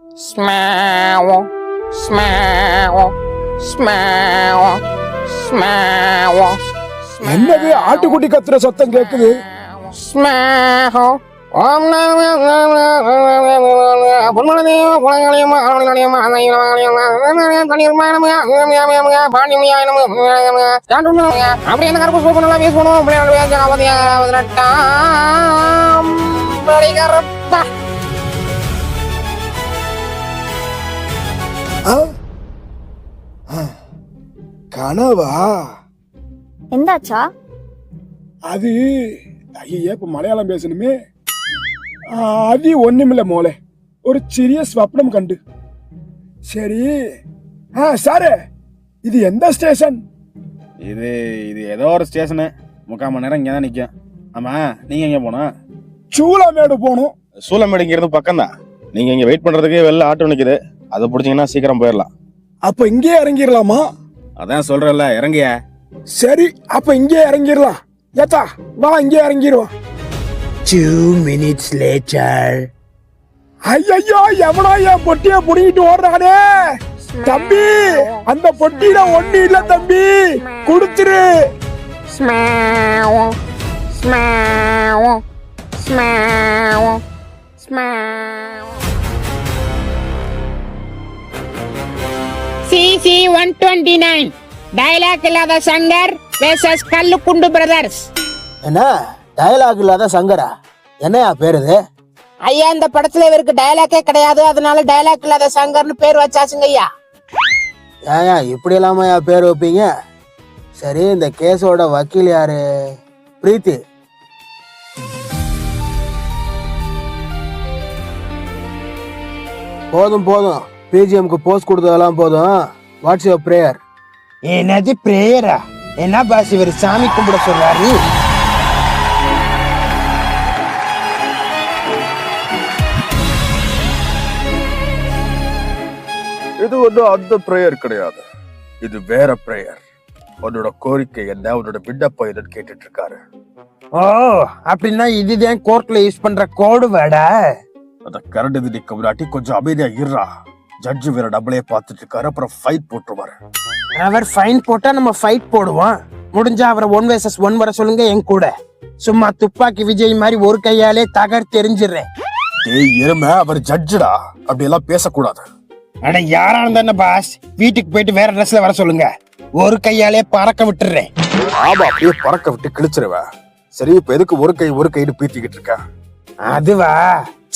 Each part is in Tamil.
Smell, smell, smell, smell. என்னது ஆட்டுக்குட்டி கத்துற சத்தம் கேக்குது? Smell. கனவா? எந்தாச்சா? அது ஐயா இப்ப மலையாளம் பேசணுமே. அது ஒண்ணுமில்ல மோளே, ஒரு சிறிய ஸ்வப்னம் கண்டு. சரி சாரு, இது எந்த ஸ்டேஷன்? இது ஏதோ ஒரு ஸ்டேஷனு. 3/4 மணி நேரம் இங்கே தான் நிற்கும். ஆமா, நீங்க எங்க போனோம்? சூளமேடு போகணும். சூளமேடு இங்க இருந்து பக்கம் தான். நீங்க இங்க வெயிட் பண்றதுக்கு வெளில ஆட்டோ நிக்குது, அதை பிடிச்சிங்கன்னா சீக்கிரம் போயிடலாம். அப்ப இங்கே இறங்கிடலாமா? அதான் சொல்றேன்ல, இறங்கிய. சரி, அப்ப இங்கே இறங்கிடலாம். ஏத்தா வா, இங்கே இறங்கிடுவோம். 2 minutes later. ஐயோ, எவனா என் பொட்டிய புடிங்கிட்டு ஓடுறானே. தம்பி, அந்த பொட்டியில ஒண்ணு இல்ல தம்பி, குடுத்துரு. Smell, smell, smell, smell. CC 129 dialogue இல்லாத சங்கர் வெர்சஸ் கல்லுக்குண்டு பிரதர்ஸ். என்ன டயலாக் இல்லாத சங்கரா? என்னையா பேரு இது? ஐயா, இந்த படத்துல இவருக்கு டயலாக்கே கிடையாது, அதனால டயலாக் இல்லாத சங்கர்னு பேர் வச்சாச்சுங்க ஐயா. ஏன் இப்படி இல்லாம பேர் வைப்பீங்க? சரி, இந்த கேஸோட வக்கீல் யாரு? பிரீத்தி. போதும் போதும், பிஜிஎம்க்கு போஸ்ட் கொடுத்ததெல்லாம் போதும். What's your prayer? என்னது பிரேயரா? என்ன பாஸ் இவர் சாமி கும்பிட சொல்றாரு? இது அந்த பிரேயர் கிடையாது, இது வேற பிரேயர். உன்னோட கோரிக்கை என்ன, உன்னோட விண்ணப்பம் என்னன்னு கேட்டுட்டு இருக்காரு. ஓ, அப்படின்னா இதுதான் கோர்ட்ல யூஸ் பண்ற கோடு வேடா? அத கரண்ட் நிக்க முன்னாடி கொஞ்சம் அமைதியா இருறா. ஜட்ஜு வேற நம்மளே பார்த்துட்டு இருக்காரு, அப்புறம் ஃபைட் போட்டுருவாரு. அவர் ஃபைன் போட்டா நம்ம ஃபைட் போடுவோம். முடிஞ்சா அவரை 1 vs 1 வர சொல்லுங்க என் கூட. சும்மா துப்பாக்கி விஜய் மாதிரி ஒரு கையாலே தகர் தெரிஞ்சிடுறேன். ஏய் எருமை, அவர் ஜட்ஜுடா, அப்படி எல்லாம் பேசக்கூடாது. அட யாரா இருந்தா பாஸ், வீட்டுக்கு போயிட்டு வேற ட்ரெஸ்ல வர சொல்லுங்க. ஒரு கையாலே பறக்க விட்டுறேன். ஆமா, அப்படியே பறக்க விட்டு கிழிச்சிருவேன். சரி, இப்ப எதுக்கு ஒரு கைன்னு பீத்திக்கிட்டு இருக்க? அதுவா,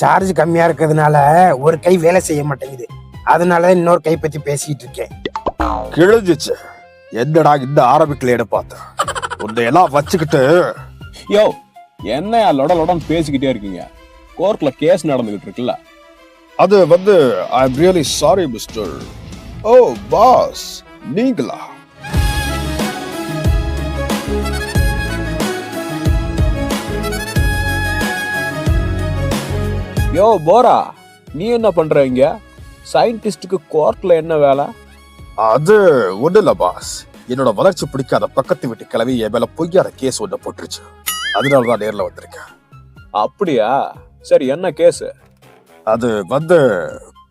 சார்ஜ் கம்மியா இருக்கிறதுனால ஒரு கை வேலை செய்ய மாட்டேங்குது. அதனால இன்னொரு கை பத்தி பேசிட்டு இருக்கேன். கிழிஞ்சிச்சு. என்னடா இந்த ஆரம்பிக்கலையேன்னு பார்த்தேன். உன்னையெல்லாம் வச்சுக்கிட்டு. யோ, என்ன லொடன்னு பேசிக்கிட்டே இருக்கீங்க? கோர்ட்ல கேஸ் நடந்துகிட்டு இருக்குல்ல. அது I am really sorry mister. Oh boss, நீங்களா? யோ போரா, நீ என்ன பண்ற இங்க? சயின்டிஸ்டுக்கு கோர்ட்ல என்ன வேலை? அது ஒண்ணு இல்ல பாஸ், என்னோட வளர்ச்சி பிடிக்காத பக்கத்து வீட்டு கிளவி என் மேல பொய்யாத கேஸ் ஒண்ணு போட்டுருச்சு. அதனாலதான் நேர்ல வந்திருக்கேன். அப்படியா? சரி, என்ன கேஸ்? அது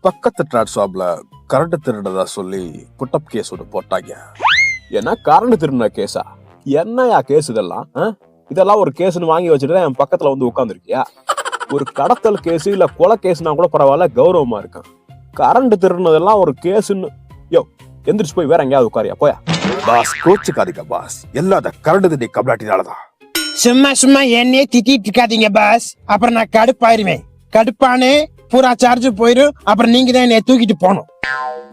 பக்கத்து டிரான்ஸ்ஃபார்ம்ல கரண்ட் திருடுறதா சொல்லி புட்டப் கேஸ் ஒண்ணு போட்டாங்க. என்ன கரண்ட் திருடின கேஸா? என்னயா கேஸ் இதெல்லாம்? இதெல்லாம் ஒரு கேஸ்னு வாங்கி வச்சுட்டு என் பக்கத்துல வந்து உட்காந்துருக்கியா? ஒரு கடத்தல் கேஸ் இல்ல கொலை கேஸ்னா கூட பரவாயில்ல, கௌரவமா இருக்கும். கரண்ட் திருடுனதெல்லாம் ஒரு கேஸ்ன்னு. யோ, எந்திரிச்சு போய் வேற எங்கேயாவது உட்காரியா போயா. பாஸ் கோச்சுக்காதீங்க பாஸ், எல்லாத கரண்ட் திண்டி கம்லாட்டினாலதான். சும்மா என்னையே திட்டிட்டு இருக்காதீங்க பாஸ், அப்புறம் நான் கடுப்பாயிருவேன். கடுப்பானே பூரா சார்ஜ் போயிடும், அப்புறம் நீங்க தான் என்னைய தூக்கிட்டு போகணும்.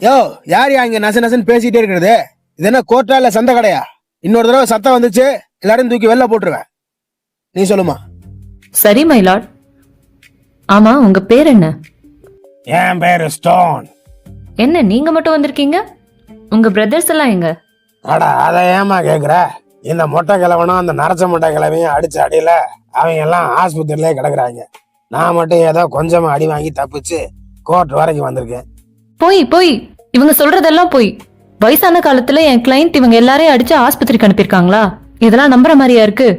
யோ, யார் இங்க நசன்னு பேசிட்டே இருக்கிறது? இது என்ன கோர்ட்டா இல்ல சந்த கடையா? இன்னொரு தடவை சத்தம் வந்துச்சு, எல்லாரும் தூக்கி வெளில போட்டுருவேன். நீ சொல்லுமா? சரி மைலாட். ஆமா, உங்க பேர் என்ன? என் பேரு ஸ்டோன். என்ன நீங்க மட்டும் வந்திருக்கீங்க? உங்க பிரதர்ஸ் எல்லாம் எங்க? அடா, அதை ஏமா கேக்குற? இந்த மொட்டை கிழவனும் அந்த நரச்ச மொட்டை கிழவையும் அடிச்ச அடியில அவங்க எல்லாம் ஆஸ்பத்திரியிலே கிடக்குறாங்க. நான் மட்டும் ஏதோ கொஞ்சமா அடி வாங்கி தப்பிச்சு கோர்ட் வரைக்கும் வந்திருக்கேன். போய் இவங்க சொல்றதெல்லாம் போய். வயசான காலத்துல என் கிளைண்ட் இவங்க எல்லாரையும் அடிச்சு ஆஸ்பத்திரிக்கு அனுப்பியிருக்காங்களா? இதெல்லாம் நம்புற மாதிரியா இருக்கு?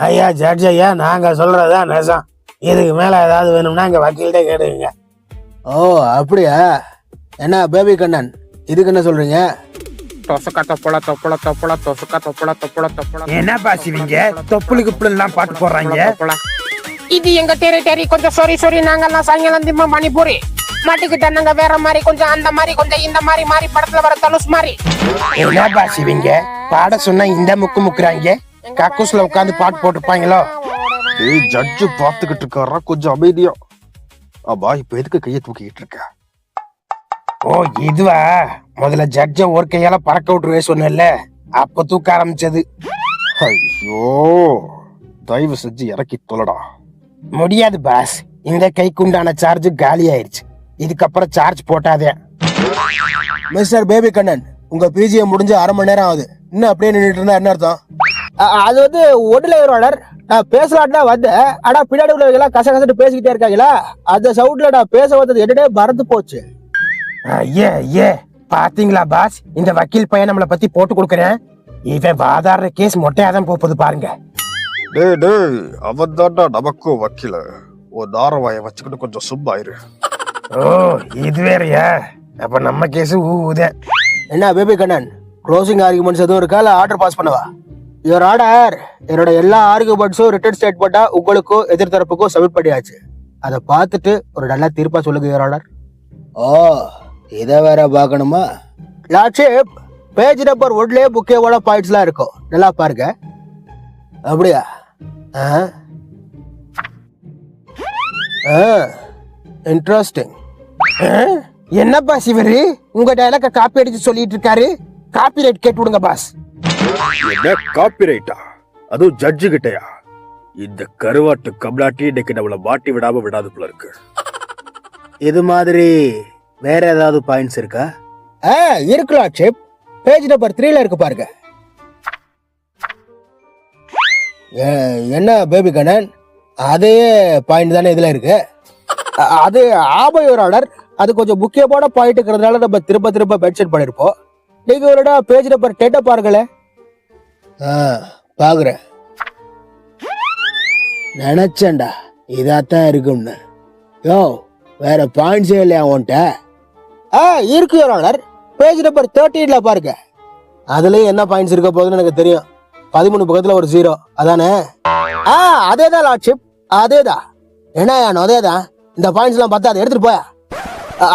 ஐயா ஜட்ஜ் ஐயா, நாங்க சொல்றதுதான் நிஜம். இதுக்கு மேல ஏதாவது வேணும்னா இங்க வக்கீல்கிட்ட கேட்டுக்கங்க. ஓ அப்படியா? என்ன பேபி கண்ணன், இதுக்கு என்ன சொல்றீங்க? என்ன பாஸ் இவங்க தொப்புளுக்கு இப்படிலாம் பாட்டு போடுறாங்க? இது எங்க டெரிட்டரி. கொஞ்சம் சொரி நாங்கெல்லாம் சாயங்காலம் திம்ப மணிப்பூரி மாட்டிக்கிட்ட நாங்க வேற மாதிரி, கொஞ்சம் அந்த மாதிரி, கொஞ்சம் இந்த மாதிரி மாதிரி படத்துல வர தனுஷ் மாதிரி. என்ன பாஸ் இவங்க பாட சொன்னா இந்த முக்கு முக்குறாங்க? கக்கூஸ்ல உட்காந்து பாட்டு போட்டுருப்பாங்களோ? ஏய் ஜட்ஜு பாத்துக்கிட்டு இருக்காரா, கொஞ்சம் அமைதியா. அப்பா இப்ப எதுக்கு கையை தூக்கிட்டு இருக்க? ஓ இதுவா? முதல்ல ஜட்ஜ ஒரு கையால பறக்க விட்டுருவே சொன்னல, அப்ப தூக்க ஆரம்பிச்சது. ஐயோ தயவு செஞ்சு இறக்கி தொலைடா. முடியாது பாஸ், இந்த கைக்குண்டான சார்ஜ் காலி ஆயிருச்சு. இதுக்கப்புறம் சார்ஜ் போட்டாதே. மிஸ்டர் பேபி கண்ணன், உங்க பிஜிஎம் முடிஞ்சு 1/2 மணி நேரம் ஆகுது. இன்னும் அப்படியே நின்றுட்டு இருந்தா என்ன அர்த்தம்? அது வந்து ஒட்டுல ஆர்டர். நான் பேசலாட்டா வந்தேன், ஆனா பின்னாடி உள்ளவங்க கசகசட்டு பேசிக்கிட்டே இருக்காங்களா, அந்த சவுட்ல நான் பேச வந்தது என்னடே மறந்து போச்சு. ஐயே பாத்தீங்களா பாஸ், இந்த வக்கீல் பையன் நம்மளை பத்தி போட்டு கொடுக்கறேன். இவன் வாதாடுற கேஸ் மொட்டையாதான் போகுது பாருங்க. டேய் அவன் தாண்டா நமக்கும் வக்கீல. ஒரு நாரவாய வச்சுக்கிட்டு கொஞ்சம் சும்மாயிரு. ஓ இது வேறயா? அப்ப நம்ம கேஸ் ஊதேன். என்ன பேபி கண்ணன், க்ளோசிங் ஆர்குமெண்ட்ஸ் எதுவும் இருக்கா, இல்ல ஆர்டர் பாஸ் பண்ணவா? Your order. என்னோட எல்லா ஆர்குமெண்ட்ஸும் ரிட்டன் ஸ்டேட்மெண்டா உங்களுக்கோ எதிர்த்தரப்புக்கோ சப்மிட் பண்ணியாச்சு. அதை பார்த்துட்டு ஒரு நல்ல தீர்ப்பா சொல்லுங்க யுவர் ஆர்டர். ஓ இதை வேற பார்க்கணுமா? லார்ட்ஷிப், பேஜ் நம்பர் 1லயே முக்கியமான பாயிண்ட்ஸ்லாம் இருக்கும், நல்லா பாருங்க. அப்படியா? இன்ட்ரெஸ்டிங். என்ன பாஸ் இவரு உங்க டைலாக காப்பி அடிச்சு சொல்லிட்டு இருக்காரு? காப்பி ரைட் கேட்டு விடுங்க பாஸ். என்ன காப்பி ரைட்டா? அதுவும் ஜட்ஜு கிட்டயா? இந்த கருவாட்டு கம்லாட்டி இன்னைக்கு நம்மள மாட்டி விடாம விடாது போல இருக்கு. இது மாதிரி வேற ஏதாவது பாயிண்ட்ஸ் இருக்கா? இருக்கு லார்ட்ஷிப், பேஜ் நம்பர் 3ல இருக்கு பாருங்க. என்ன பேபி கண்ணன், அதே பாயிண்ட் தானே இதுல இருக்கு? அது ஆபயோர் ஆர்டர். அது கொஞ்சம் முக்கியமான பாயிண்ட் இருக்கிறதுனால நம்ம திரும்ப திரும்ப மென்ஷன் பண்ணிருப்போம். நீங்க ஒரு பேஜ் நம்பர் 10 பாருங்களேன். பாக்குறேன். நினைச்சேன்டா இதாத்தான் இருக்கும்னு. யோ வேற பாயிண்ட்ஸே இல்லையா உன்ட்ட? இருக்கு யுவர் ஆனர், பேஜ் நம்பர் 13ல பாருங்க. அதுலயும் என்ன பாயிண்ட்ஸ் இருக்க போகுதுன்னு எனக்கு தெரியும். 13 பக்கத்துல ஒரு 0, அதானே? அதேதான் லார்ட்ஷிப், அதேதான். என்ன அதேதான். இந்த பாயிண்ட்ஸ் எல்லாம் பத்தாது, எடுத்துட்டு போயா.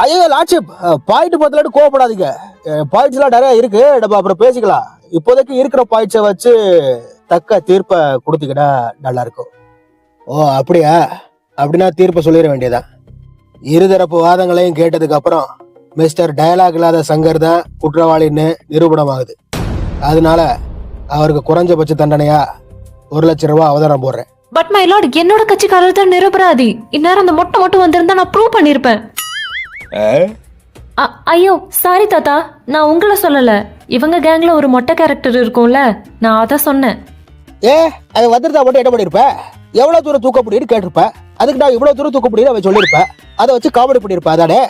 ஐயோ லார்ட்ஷிப், பாயிண்ட் பத்தலட்டு கோவப்படாதீங்க. பாயிண்ட்ஸ் எல்லாம் நிறைய இருக்கு, நம்ம அப்புறம் பேசிக்கலாம். இப்போதைக்கு இருக்கிற பாயிண்ட்ஸை வச்சு தக்க தீர்ப்பை கொடுத்துக்கிட்டா நல்லா இருக்கும். ஓ அப்படியா? அப்படின்னா தீர்ப்பை சொல்லிட வேண்டியதான். இருதரப்பு வாதங்களையும் கேட்டதுக்கு அப்புறம் மிஸ்டர் டயலாக் இல்லாத சங்கர் தான் குற்றவாளின்னு நிரூபணமாகுது. அதனால அவருக்கு குறைஞ்சபட்ச தண்டனையா 1 லட்சம் ரூபாய் அவதாரம் போடுறேன். பட் மை லார்ட், என்னோட கட்சிக்காரர் தான் நிரபராதி. இந்நேரம் அந்த மொட்டை மட்டும் வந்திருந்தா நான் ப்ரூவ் பண்ணிருப்பேன். ஐயோ சாரி தாத்தா, நான் உங்களை சொல்லல. இவங்க கேங்ல ஒரு மொட்டை கேரக்டர் இருக்கும்ல, நான் அதான் சொன்னேன். அது வந்துருந்தா மட்டும் என்ன பண்ணிருப்ப? எவ்வளவு தூரம் தூக்க முடியும்னு கேட்டிருப்ப. அதுக்கு நான் இவ்வளவு தூரம் தூக்க முடியும் அவன் சொல்லிருப்பேன். அதை வச்சு காமெடி பண்ணிருப்பா. அதானே?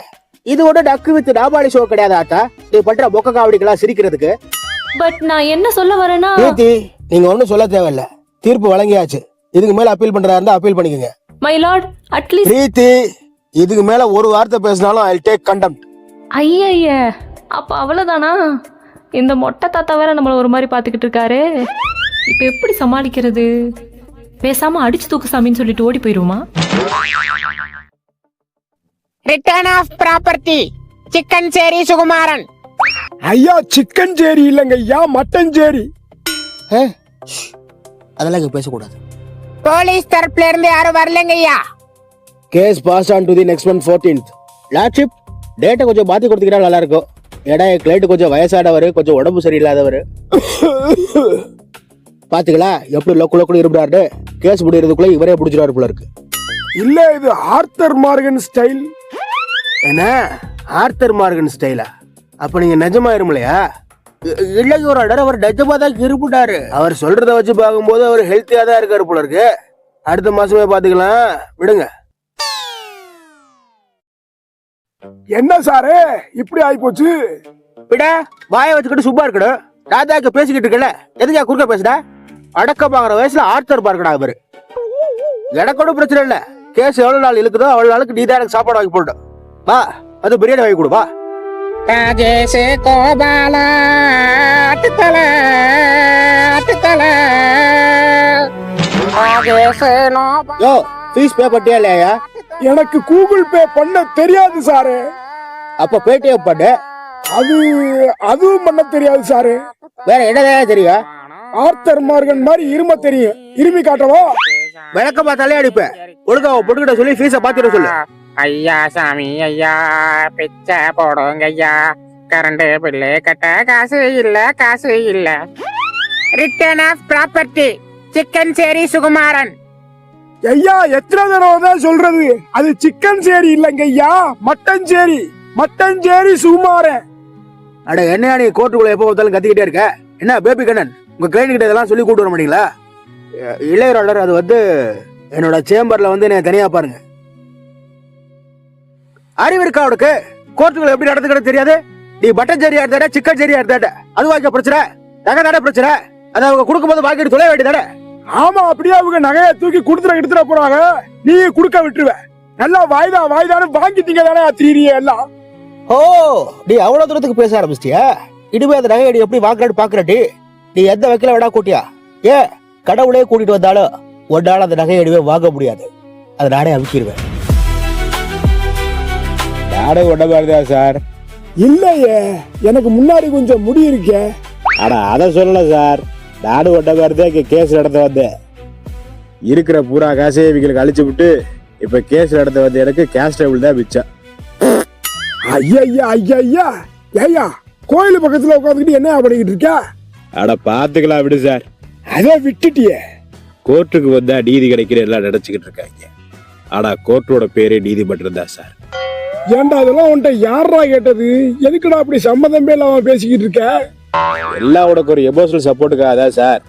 இது ஒன்றும் டக்கு வித் நாபாலி ஷோ கிடையாது ஆத்தா, நீ பண்ற மொக்க காமெடிக்கெல்லாம் சிரிக்கிறதுக்கு. பட் நான் என்ன சொல்ல வரேன்னா, நீங்க ஒன்னும் சொல்ல தேவையில்ல, தீர்ப்பு வழங்கியாச்சு. இதுக்கு மேல அப்பீல் பண்றதா இருந்தா அப்பீல் பண்ணிக்கங்க. My Lord at least. பிரீத்தி, இதுக்கு மேல ஒரு வார்த்தை பேசினாலும் ஐ டேக் கண்டெம்ட். ஐய அப்ப அவ்வளவுதானா? இந்த மொட்டை தாத்தா வேற நம்மள ஒரு மாதிரி பாத்துக்கிட்டு இருக்காரு. இப்ப எப்படி சமாளிக்கிறது? பேசாம அடிச்சு தூக்கு சாமின்னு சொல்லிட்டு ஓடி போயிருவோமா? ரிட்டர்ன் ஆஃப் ப்ராப்பர்ட்டி சிக்கன் சேரி சுகுமாரன். ஐயா சிக்கன் சேரி இல்லைங்க ஐயா, மட்டன் சேரி. அதெல்லாம் இங்க பேசக்கூடாது. போலீஸ் தரப்புல இருந்து யாரும் வரலங்க ஐயா. Case pass on to the next month 14th. Lordship, டேட்டை கொஞ்சம் மாத்தி கொடுத்தீங்கன்னா நல்லா இருக்கும். ஏடா கிளைண்ட் கொஞ்சம் வயசானவர், கொஞ்சம் உடம்பு சரியில்லாதவர். பாத்தீங்களா எப்படி லொக்கு இருப்பாரு? கேஸ் முடியறதுக்குள்ள இவரே பிடிச்சிருவாரு போல இருக்கு. இல்ல இது ஆர்த்தர் மார்கன் ஸ்டைல். என்ன ஆர்த்தர் மார்கன் ஸ்டைலா? அப்ப நீங்க நிஜமா இருமலையா? இல்லைங்க ஒரு ஆர்டர், அவர் நிஜமா தான் இருப்பிட்டாரு. அவர் சொல்றத வச்சு பார்க்கும்போது அவர் ஹெல்த்தியா தான் இருக்காரு போல இருக்கு. அடுத்த மாசமே பாத்துக்கலாம், விடுங்க. என்ன சாரு இப்படி ஆயி போச்சு? விட வாய வச்சுக்கிட்டு சும்மா இருக்கணும். ராதாக்கு பேசிக்கிட்டு இருக்கல, எதுக்கா குறுக்க பேசுடா? அடக்க பாக்குற வயசுல ஆர்த்தர் பார்க்கடா அவரு. எனக்கு கூட பிரச்சனை இல்ல. கேஸ் எவ்வளவு நாள் இழுக்குதோ அவ்வளவு நாளுக்கு நீ தான் எனக்கு சாப்பாடு வாங்கி போட்டோம். வா அது பிரியாணி வாங்கி கொடு வா. ராஜேஷ் கோபாலா அட்டுத்தல அட்டுத்தல ராஜேஷ் நோபா யோ ஃபீஸ் பே பண்ணியா இல்லையா? எனக்கு கூகுள் பே பண்ண தெரியாது சாரு. அப்ப பேடிஎம் பண்ணு. அதுவும் பண்ண தெரியாது சாரு. வேற என்னதான் தெரியும்? ஆர்த்தர் மார்கன் மாதிரி இரும தெரியும். இருமி காட்டவா? விளக்க பார்த்தாலே அடிப்பேன். ஒழுங்கா பொட்டுக்கிட்ட சொல்லி ஃபீஸை பாத்துட்டு சொல்லு. ஐயா சாமி ஐயா பிச்சை போடுங்க ஐயா, கரண்ட் பில்லு கட்ட காசு இல்ல. ரிட்டர்ன் ஆஃப் ப்ராப்பர்ட்டி சிக்கன் சேரி சுகுமாரன். ஐயா எத்தனை தடவை தான் சொல்றது? அது சிக்கன் சேரி இல்லைங்க ஐயா, மட்டன் சேரி சுகுமாரன். அட என்ன நீ கோர்ட்டுக்குள்ள எப்போ பார்த்தாலும் கத்திக்கிட்டே இருக்க? என்ன பேபி கண்ணன், உங்க கிளைண்ட் கிட்ட இதெல்லாம் சொல்லி கூட்டு வர மாட்டீங்களா? இளையராளர் அது என்னோட சேம்பர்ல என்ன தனியா பாருங்க. அறிவு இருக்கா அவனுக்கு? கோர்ட்டுக்குள்ள எப்படி நடந்துக்கிறது தெரியாது? நீ மட்டன் சரியா இருந்தாட சிக்கன் சரியா இருந்தாட அது வாங்க பிரச்சனை, நகை தானே பிரச்சனை. அதை அவங்க கொடுக்கும்போது வாங்கிட்டு தொலை வேண்டியதானே? ஆமா, அப்படியே அவங்க நகையை தூக்கி எடுத்துட போறாங்க, நீ குடுக்க விட்டுருவ. நல்லா வாய்தான்னு வாங்கிட்டீங்க தானே திரிய எல்லாம். ஓ நீ அவ்வளவு தூரத்துக்கு பேச ஆரம்பிச்சிட்டியா? இனிமே அந்த நகை எப்படி வாங்குறான்னு பாக்குறடி. நீ எந்த வகையில விடா கூட்டியா? கடவுளே கூட்டிட்டு வந்தாலும் ஒன்னால அந்த நகையடிவே வாங்க முடியாது. அதை நானே அமுக்கிடுவேன். நாடு ஒட்ட பாருதா சார்? இல்லையே, எனக்கு முன்னாடி கொஞ்சம் முடி இருக்கே. ஆனா அதை சொல்லல சார். நாடு ஒட்ட பாருதே கேஸ் நடத்த வந்தேன். இருக்கிற பூரா காசையை இவங்களுக்கு அழிச்சு விட்டு இப்ப கேஸ் நடத்த வந்த எனக்கு கேஸ் டேபிள் தான் மிச்சம். ஐயா கோயில் பக்கத்துல உட்காந்துக்கிட்டு என்ன பண்ணிக்கிட்டு இருக்க? அட பாத்துக்கலாம் விடு சார். அதை விட்டுட்டியே. கோர்ட்டுக்கு வந்தா நீதி கிடைக்கிற எல்லாம் நினைச்சுக்கிட்டு இருக்காங்க. ஆனா கோர்ட்டோட பேரே நீதிமன்றம் தான் சார். ஏன்டா அதெல்லாம் உன்ட்ட யாரா கேட்டது? எதுக்குடா அப்படி சம்மந்தமே இல்லாம பேசிக்கிட்டு இருக்க? எல்லாம் உனக்கு ஒரு எமோஷனல் சப்போர்ட்டுக்காக தான் சார்.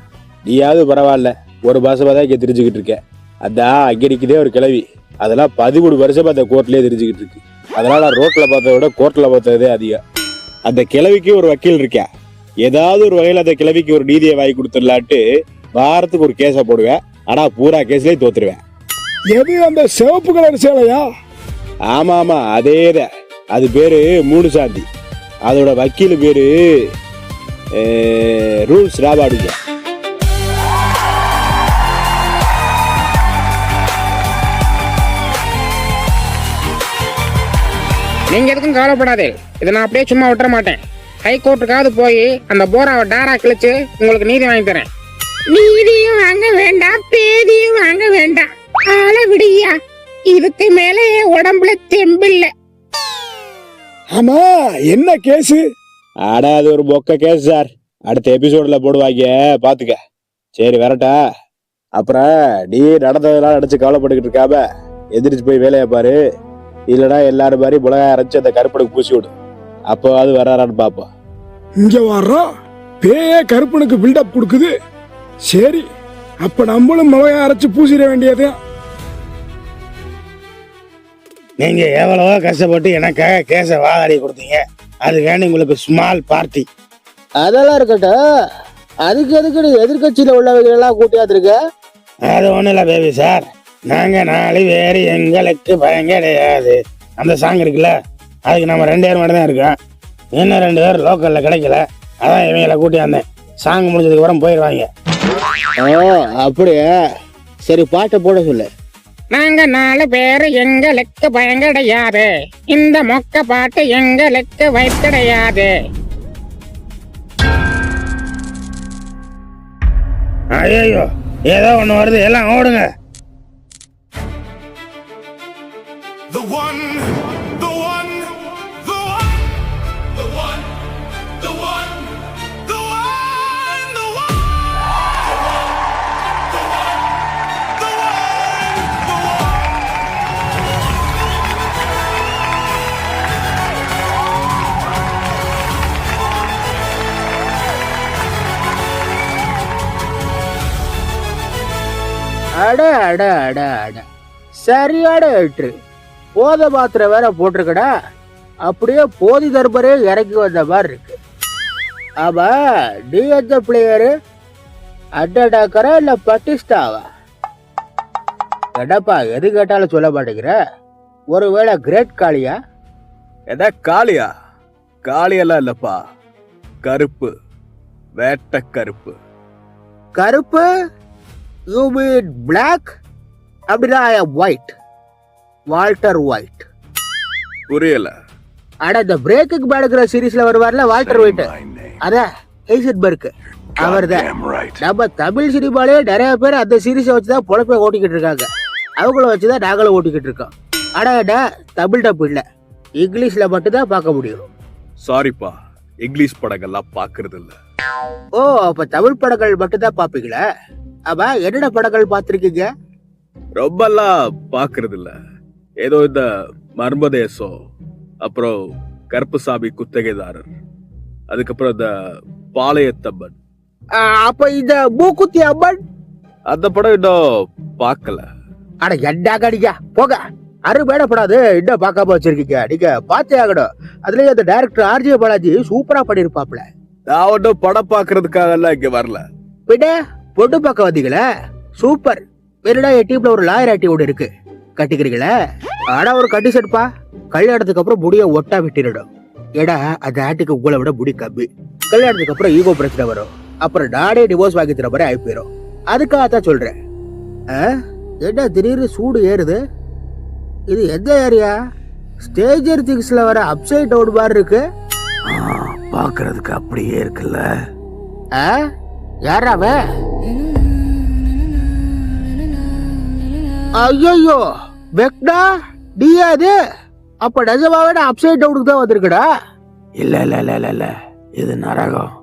நீயாவது பரவாயில்ல, ஒரு மாசமா தான் இங்க தெரிஞ்சுக்கிட்டு இருக்க. அதான் அங்க நிற்குதே ஒரு கிளவி, அதெல்லாம் 13 வருஷமா அந்த கோர்ட்லயே தெரிஞ்சுக்கிட்டு இருக்கு. அதனால ரோட்ல பார்த்ததை விட கோர்ட்ல பார்த்ததே அதிகம். அந்த கிளவிக்கு ஒரு வக்கீல் இருக்கா, ஏதாவது ஒரு வகையில அந்த கிளவிக்கு ஒரு நீதியை வாங்கி கொடுத்துடலான்ட்டு வாரத்துக்கு ஒரு கேஸை போடுவேன். ஆனா பூரா கேஸ்லயும் தோத்துருவேன். எது அந்த சிவப்பு கலர் சேலையா? ஆமா ஆமா அதேதான். அது பேரு மூணு சாந்தி. அதோட வக்கீல் பேரு ரூல்ஸ் ராபாடுங்க. நீங்க எதுக்கும் கவலைப்படாதே, இதை நான் அப்படியே சும்மா விட்டுற மாட்டேன். ஹைகோர்ட்டுக்காவது போய் அந்த போராவை டாரா கிழிச்சு உங்களுக்கு நீதி வாங்கி தரேன். நீதியும் வாங்க வேண்டாம், பேதியும் வாங்க வேண்டாம், ஆள விடியா. இதுக்கு மேலே உடம்புல தெம்பில்ல. ஆமா, என்ன கேஸ்? ஆனா அது ஒரு மொக்க கேஸ் சார். அடுத்த எபிசோட்ல போடுவாங்க, பாத்துக்க. சரி வரட்டா. அப்புறம் நீ நடந்ததெல்லாம் நினைச்சு கவலைப்பட்டுக்கிட்டு இருக்காம எதிர்த்து போய் வேலையை பாரு. இல்லடா எல்லாரும் மாதிரி மிளகாய் அரைச்சு அந்த கருப்பனுக்கு பூசி விடு. அப்போ அது வராரான்னு பாப்போம். இங்க வர்றோம், பேய கருப்பனுக்கு பில்டப் கொடுக்குது. சரி, அப்ப நம்மளும் மிளகாய் அரைச்சு பூசிட வேண்டியது. நீங்க எவ்வளவோ கஷ்டப்பட்டு எனக்காக கேஸ வாதாடி கொடுத்தீங்க. அதுக்காண்டி உங்களுக்கு ஸ்மால் பார்ட்டி. அதெல்லாம் இருக்கட்டும், அதுக்கு எதுக்கு நீ எதிர்கட்சியில உள்ளவங்க எல்லாம் கூட்டியாந்துருக்க? அது ஒண்ணும் இல்ல பேபி சார். நாங்க 4 பேர் எங்களுக்கு பயம் கிடையாது. அந்த சாங் இருக்குல்ல, அதுக்கு நம்ம 2 பேர் மட்டும் தான் இருக்கோம். இன்னும் 2 பேர் லோக்கல்ல கிடைக்கல. அதான் இவங்களை கூட்டியாந்தேன். சாங் முடிஞ்சதுக்கு அப்புறம் போயிடுவாங்க. ஓ அப்படியே, சரி பாட்டை போட சொல்லு. நாங்க 4 பேர் எங்களுக்கு பயம் கிடையாது. இந்த மொக்க பாட்டு எங்களுக்கு வயிறு கிடையாது. ஐயோ ஏதோ ஒண்ணு வருது, எல்லாம் ஓடுங்க. The one, the one, the one, the one, the one, the one, the one, the one, the one, the one. அட அட அட அட, சரியாட எட்டு போத பாத்திரம் வேற போட்டிருக்கடா. அப்படியே போதி தர்பரே இறக்கி வந்த மாதிரி இருக்கு. ஆமா, நீ எந்த பிளேயரு? அட்டடாக்கரா இல்ல பட்டிஸ்டாவா? எடப்பா எது கேட்டாலும் சொல்ல மாட்டேங்கிற. ஒருவேளை கிரேட் காளியா? எதா காளியா? காளியெல்லாம் இல்லப்பா, கருப்பு, Vetta Karuppu. Karuppu? You mean black? அப்படின்னா ஐ ஆம் ஒயிட். Walter white. புரியல. அட இந்த பிரேக்குக்கு பேடுக்கிற சீரீஸ்ல வருவார்ல வால்டர் ஒயிட், அதான் ஹெய்சன்பர்க், அவர்தான். நம்ம தமிழ் சினிமாலே நிறைய பேர் அந்த சீரீஸை வச்சுதான் பொழப்பை ஓட்டிக்கிட்டு இருக்காங்க. அவங்கள வச்சுதான் நாங்களும் ஓட்டிக்கிட்டு இருக்கோம். ஆனா தமிழ் டப் இல்ல, இங்கிலீஷ்ல மட்டும்தான் பார்க்க முடியும். சாரிப்பா, இங்கிலீஷ் படங்கள்லாம் பாக்குறது இல்ல. ஓ, அப்ப தமிழ் படங்கள் மட்டும்தான் பாப்பீங்களா? ஆமா, என்னென்ன படங்கள் பார்த்திருக்கீங்க? ரொம்பலாம் பாக்குறது இல்ல. ஏதோ இந்த மர்மதேசம், அப்புறம் கருப்புசாமி குத்தகைதாரர், அதுக்கப்புறம் இந்த பாளையத்தம்மன். அப்ப இந்த மூக்குத்தி அம்மன் அந்த படம் இன்னும் பார்க்கல. அட என்னாங்க நீங்க போக, அருமையான படம் அது, இன்னும் பார்க்காம வச்சிருக்கீங்க. நீங்க பார்த்தே ஆகணும். அதுலயே அந்த டைரக்டர் ஆர்ஜே பாலாஜி சூப்பரா பண்ணிருப்பாப்ல. நான் ஒன்னும் படம் பாக்குறதுக்காக எல்லாம் இங்க வரல. பின்ன பொண்ணு பார்க்க வந்தீங்களா? சூப்பர். வேறடா என் டீம்ல ஒரு லாயர் ஆட்டி ஒன்று இருக்கு, கட்டிக்கிறீங்களா? ஆனா ஒரு கண்டிஷன்ப்பா, கல்யாணத்துக்கு அப்புறம் முடிய ஒட்டா விட்டுடும். ஏடா அந்த ஆட்டிக்கு உங்களை விட முடி கம்மி. கல்யாணத்துக்கு அப்புறம் ஈகோ பிரச்சனை வரும், அப்புறம் நானே டிவோர்ஸ் வாங்கி தர மாதிரி ஆகி போயிடும். அதுக்காகத்தான் சொல்றேன். என்ன திடீர்னு சூடு ஏறுது? இது எந்த ஏரியா? ஸ்டேஜர் திங்ஸ்ல வர அப்சைட் டவுன் மாதிரி இருக்கு. பாக்குறதுக்கு அப்படியே இருக்குல்ல. யாராவே? ஐயோ, வெக்டா டியா இது? அப்ப நிஜமாவே நான் அப்சைட் டவுனுக்கு தான் வந்திருக்கடா. இல்ல இல்ல இல்ல இல்ல இல்ல, இது நரகம்.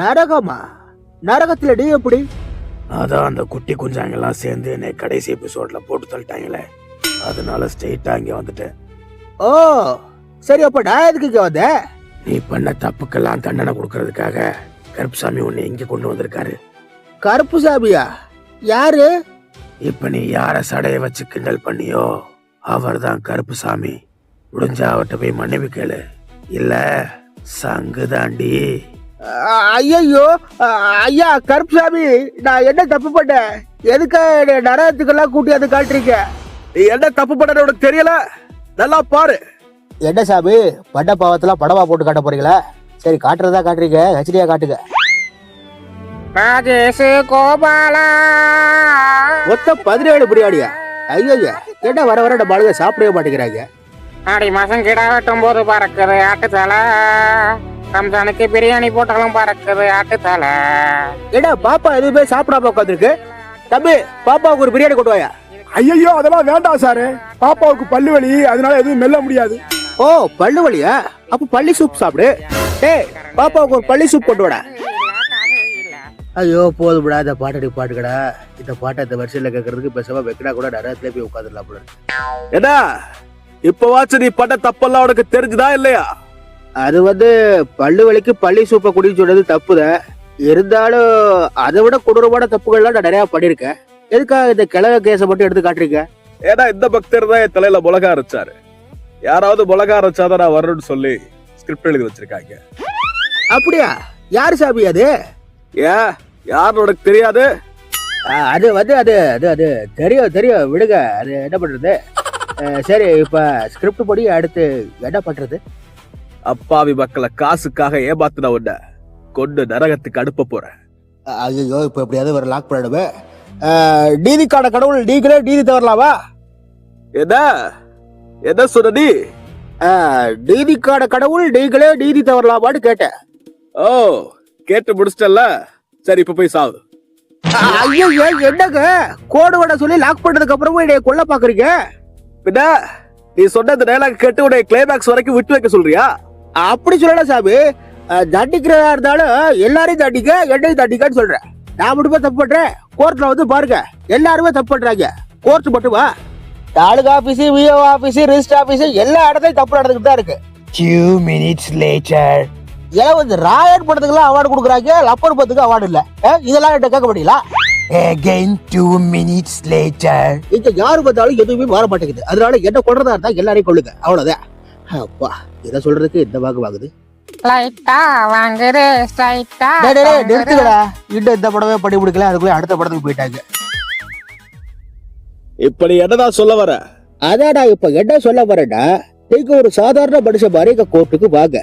நரகமா? நரகத்துல டி எப்படி? அதான் அந்த குட்டி குஞ்சாங்கெல்லாம் சேர்ந்து என்னை கடைசி எபிசோட்ல போட்டு தள்ளிட்டாங்களே, அதனால ஸ்ட்ரெயிட்டா இங்க வந்துட்டேன். ஓ சரி, அப்ப நான் எதுக்கு இங்க வந்தேன்? நீ பண்ண தப்புக்கெல்லாம் தண்டனை கொடுக்கறதுக்காக கருப்புசாமி உன்னை இங்க கொண்டு வந்திருக்காரு. கருப்புசாமியா? யாரு? இப்ப நீ யார சடைய வச்சு கிண்டல் பண்ணியோ அவர் தான் கருப்புசாமி. முடிஞ்சா அவர்கிட்ட போய் மன்னிப்பு கேளு, இல்ல சங்கு தாண்டி. ஐயோ ஐயா கருப்புசாமி, நான் என்ன தப்பு பண்ணேன்? எதுக்கு நரகத்துக்கெல்லாம் கூட்டி அதை காட்டுறீங்க? நீ என்ன தப்பு பண்ண உனக்கு தெரியல, நல்லா பாரு. என்ன சாமி, பட்ட பாவத்தெல்லாம் படமா போட்டு காட்ட போறீங்களா? சரி, காட்டுறதா காட்டுறீங்க, ஹெச்டியா காட்டுங்க. ராஜேஷ் கோபாலா மொத்தம் 17 பிரியாணியா? ஐயா, என்ன வர வர நம்ம ஆளுங்க சாப்பிடவே மாட்டேங்கிறாங்க. ஆடி மாசம் கிடா வெட்டும் போது பறக்குது ஆட்டுத்தலை, ரம்ஜானுக்கு பிரியாணி போட்டாலும் பறக்குது ஆட்டுத்தலை. ஏடா பாப்பா எதுவுமே சாப்பிடாம உட்காந்துருக்கு. தம்பி, பாப்பாவுக்கு ஒரு பிரியாணி கொண்டு வாயா. ஐயோ அதெல்லாம் வேண்டாம் சாரு, பாப்பாவுக்கு பல்லு வலி, அதனால எதுவும் மெல்ல முடியாது. ஓ பல்லு வலியா? அப்ப பள்ளி சூப் சாப்பிடு. டேய், பாப்பாவுக்கு ஒரு பள்ளி சூப் கொண்டு வாடா. ஐயோ போதும்டா, இந்த பாட்டடி பாட்டுக்கடா. இந்த பாட்டை இந்த வருஷத்துல கேட்கறதுக்கு பேசாம வெக்கடா கூட நரகத்துல போய் உட்காந்துடலாம் போல. என்ன இப்பவாச்சும் நீ பண்ண தப்பெல்லாம் உனக்கு தெரிஞ்சுதா இல்லையா? அது பல்லு வலிக்கு பள்ளி சூப்பை குடிச்சு சொன்னது தப்புதான். இருந்தாலும் அதை விட கொடூரமான தப்புகள்லாம் நான் நிறைய பண்ணிருக்கேன். எதுக்காக இந்த கிழவ கேஸை மட்டும் எடுத்து காட்டுறீங்க? ஏன்னா இந்த பக்தர் தான் என் தலையில மிளகா அரைச்சாரு. யாராவது மிளகா அரைச்சாதான் நான் வரணும்னு சொல்லி ஸ்கிரிப்ட் எழுதி வச்சிருக்காங்க. அப்படியா? யாரு சாமி அது? ஏன் யாருன்னு உனக்கு தெரியாது? அது அது அது அது அது தெரியும் தெரியும், விடுங்க. அது என்ன பண்றது? சரி, இப்ப ஸ்கிரிப்ட் படி அடுத்து என்ன பண்றது? அப்பாவி மக்களை காசுக்காக ஏமாத்தின உன்னை கொண்டு நரகத்துக்கு அனுப்ப போறேன். ஐயோ, இப்ப எப்படியாவது ஒரு லாக் பண்ணிடுவே. நீதிக்கான கடவுள் நீங்களே நீதி தவறலாமா? என்ன என்ன சொன்ன நீ? நீதிக்கான கடவுள் நீங்களே நீதி தவறலாமான்னு கேட்டேன். ஓ, கேட்டு முடிச்சிட்டல்ல, சரி இப்ப போய் சாவு. ஐயோ, என்னங்க கோடு வட சொல்லி லாக் பண்ணதுக்கு அப்புறமும் என்னைய கொல்ல பாக்குறீங்க? பின்ன நீ சொன்ன இந்த டயலாக் கேட்டு உடைய கிளைமேக்ஸ் வரைக்கும் விட்டு வைக்க சொல்றியா? அப்படி சொல்லல சாமி, தண்டிக்கிறதா இருந்தாலும் எல்லாரையும் தண்டிக்க, என்னையும் தண்டிக்கன்னு சொல்றேன். நான் மட்டுமே தப்பு பண்றேன்? கோர்ட்ல பாருங்க, எல்லாருமே தப்பு பண்றாங்க. கோர்ட் மட்டுமா? Taluka office, VO office, register office, எல்லா இடத்துலயும் தப்பு நடந்துட்டு தான் இருக்கு. 2 minutes later. ராயன் படத்துக்குலாம் அவார்டு கொடுக்குறாங்க, லப்பர் படத்துக்கு அவார்டு இல்ல. இதெல்லாம் என்கிட்ட கேட்க முடியல. Again 2 minutes later. இங்க யாரு பார்த்தாலும் எதுவுமே மாற மாட்டேங்குது. அதனால என்ன கொள்றதா இருந்தா எல்லாரையும் கொள்ளுங்க, அவ்வளவுதான். அப்பா, இதை சொல்றதுக்கு இந்த வாக்கு வாங்குது. லைட்டா வாங்குது ஸ்ட்ரைட்டா. நிறுத்துக்கடா, இன்னும் இந்த படமே பண்ணி முடிக்கல, அதுக்குள்ள அடுத்த படத்துக்கு போயிட்டாங்க. இப்ப நீ என்னதான் சொல்ல வர? அதான் நான் இப்ப என்ன சொல்ல வரேன்னா, நீங்க ஒரு சாதாரண மனுஷன் மாதிரி எங்க கோர்ட்டுக்கு வாங்க.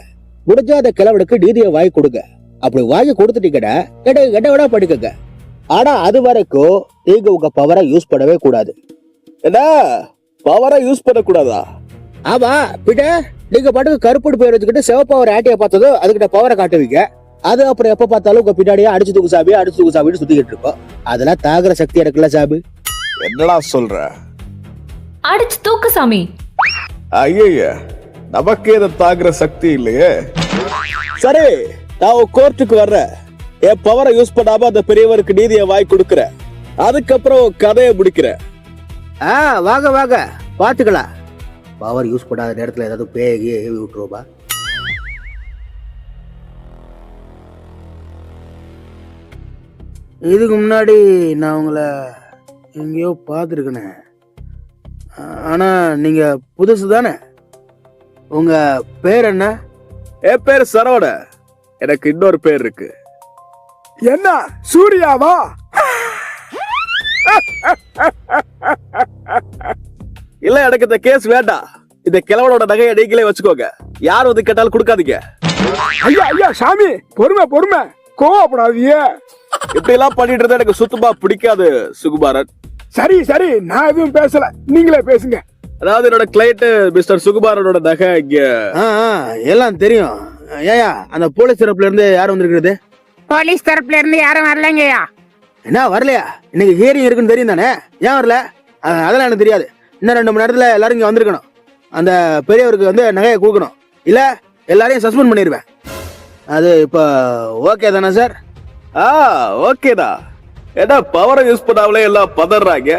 முடிஞ்சா அந்த கிழவனுக்கு நீதியை வாங்கி கொடுங்க. அப்படி வாங்கி கொடுத்துட்டீங்கன்னா என்ன விட படிக்கங்க. ஆனா அது வரைக்கும் நீங்க உங்க பவரை யூஸ் பண்ணவே கூடாது. என்ன பவரை யூஸ் பண்ணக்கூடாதா? ஆமா, பின்ன நீங்க பாட்டுக்கு கருப்புடு பேர் வச்சுக்கிட்டு சிவப்பவர் ஆட்டிய பார்த்ததும் அதுக்கிட்ட பவரை காட்டுவீங்க. அது அப்புறம் எப்ப பார்த்தாலும் உங்க பின்னாடியே அடிச்சு தூக்கு சாமின்னு சுத்திக்கிட்டு இருக்கோம். அதெல்லாம் தாகுற சக்தி எனக்குல சாமி. என்னடா சொல்ற? அடிச்சு தூக்கு சாமி. ஐய, நமக்கே இதை தாக்குற சக்தி இல்லையே. சரி, நான் கோர்ட்டுக்கு வர்றேன். என் பவரை யூஸ் பண்ணாம அந்த பெரியவருக்கு நீதியை வாங்கி கொடுக்கறேன். அதுக்கப்புறம் கதையை முடிக்கிறேன். வாங்க பாத்துக்கலாம். பவர் யூஸ் பண்ணாத நேரத்துல ஏதாவது பேகி விட்டுருவோமா? இதுக்கு முன்னாடி நான் உங்களை எங்கேயோ பார்த்துருக்கேனே. ஆனா நீங்க புதுசு தானே? உங்க பேர் என்ன? என் பேர் சரவண. எனக்கு இன்னொரு பேர் இருக்கு. என்ன சூர்யாவா? இல்ல, எனக்கு இந்த கேஸ் வேண்டாம். இந்த கிழவனோட நகையை நீங்களே வச்சுக்கோங்க. யார் வந்து கேட்டாலும் கொடுக்காதீங்க. ஐயா சாமி, பொறுமை கோவப்படாதீங்க. இப்படி எல்லாம் பண்ணிட்டு இருந்தா எனக்கு சுத்தமா பிடிக்காது சுகுமாரன். சரி, நான் எதுவும் பேசல, நீங்களே பேசுங்க. அதாவது என்னோட கிளைண்ட் மிஸ்டர் சுகுமாரனோட நகை இங்க. எல்லாம் தெரியும். ஏயா, அந்த போலீஸ் தரப்புல இருந்து யாரும் வந்திருக்கிறது? போலீஸ் தரப்புல இருந்து யாரும் வரலங்கய்யா. என்ன வரலையா? இன்னைக்கு ஹியரிங் இருக்குன்னு தெரியும் தானே? ஏன் வரல? அதெல்லாம் எனக்கு தெரியாது. இன்னும் 2 மணி நேரத்துல எல்லாரும் இங்க வந்திருக்கணும். அந்த பெரியவருக்கு வந்து நகையை கொடுக்கணும். இல்ல எல்லாரையும் சஸ்பெண்ட் பண்ணிடுவேன். அது இப்ப ஓகே தானே சார்? ஓகேதா. ஏன்னா பவரை யூஸ் பண்ணாமலே எல்லாம் பதறாங்க.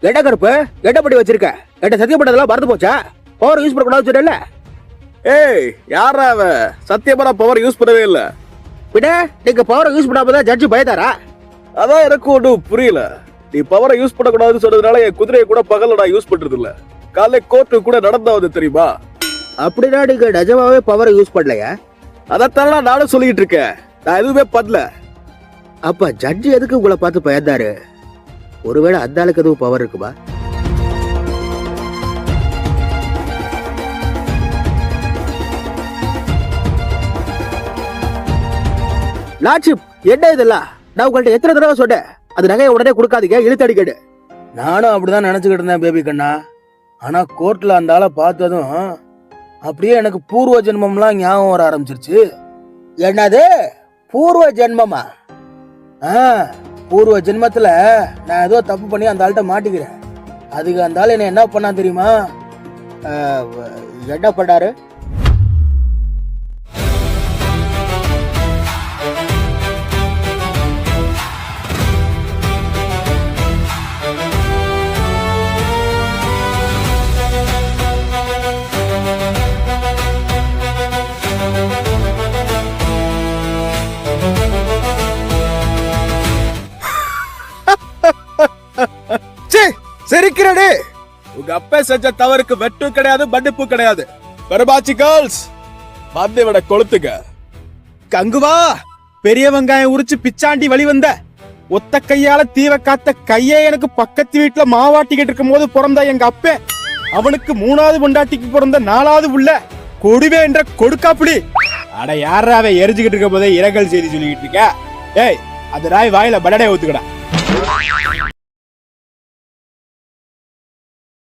கெட்ட கருப்பு கெட்டப்படி வச்சிருக்க. கெட்ட சத்தியப்பட்டதெல்லாம் மறந்து போச்சா? பவர் யூஸ் பண்ணக்கூடாது சொல்லல. ஏய், யாரா அவ? சத்தியமா நான் பவர் யூஸ் பண்ணவே இல்ல. பின்ன நீங்க பவரை யூஸ் பண்ணாமதான் ஜட்ஜி பயதாரா? அதான் எனக்கு ஒன்றும் புரியல. நீ பவரை யூஸ் பண்ணக்கூடாதுன்னு சொன்னதுனால என் குதிரையை கூட பகல்ல நான் யூஸ் பண்றது இல்ல. காலை கோர்ட்டு கூட நடந்தாவது தெரியுமா? அப்படின்னா நீங்க நிஜமாவே பவரை யூஸ் பண்ணலையா? அதைத்தான நானும் சொல்லிட்டு இருக்கேன். நான் எதுவுமே பண்ணல. அப்ப ஜட்ஜி எதுக்கு உங்களை பார்த்து பயந்தாரு? ஒருவேளை அந்த ஆளுக்கு எதுவும் பவர் இருக்குமா? லாட்சிப், என்ன இதெல்லாம்? நான் உங்கள்ட்ட எத்தனை தடவை சொன்னேன், அது நகையை உடனே கொடுக்காதீங்க, இழுத்தடிக்கடு. நானும் அப்படிதான் நினைச்சுக்கிட்டு இருந்தேன் பேபி கண்ணா. ஆனா கோர்ட்ல அந்த ஆளை பார்த்ததும் அப்படியே எனக்கு பூர்வ ஜென்மம்லாம் ஞாபகம் வர ஆரம்பிச்சிருச்சு. என்னது பூர்வ ஜென்மமா? பூர்வ ஜென்மத்துல நான் ஏதோ தப்பு பண்ணி அந்த ஆள்கிட்ட மாட்டிக்கிறேன். அதுக்கு அந்த ஆள் என்ன பண்ணா தெரியுமா? என்ன பண்ணாரு? சிரிக்கிறடே. உங்க அப்பா செஞ்ச தவறுக்கு வெட்டு கிடையாது, மன்னிப்பு கிடையாது. பெருமாச்சி கேர்ள்ஸ், வந்து விட கொளுத்துங்க. கங்குவா, பெரிய வெங்காயம் உரிச்சு பிச்சாண்டி வழி வந்த ஒத்த கையால தீவ காத்த கையே எனக்கு பக்கத்து வீட்டுல மாவாட்டிக்கிட்டு இருக்கும் போது பிறந்த எங்க அப்பே, அவனுக்கு 3வது பொண்டாட்டிக்கு பிறந்த 4வது உள்ள கொடுவே என்ற கொடுக்காப்புடி. அட யாராவே எரிஞ்சுக்கிட்டு இருக்க போதே இரங்கல் செய்தி சொல்லிக்கிட்டு இருக்க? ஏய், அது ராய் வாயில படடே ஊத்துக்கடா.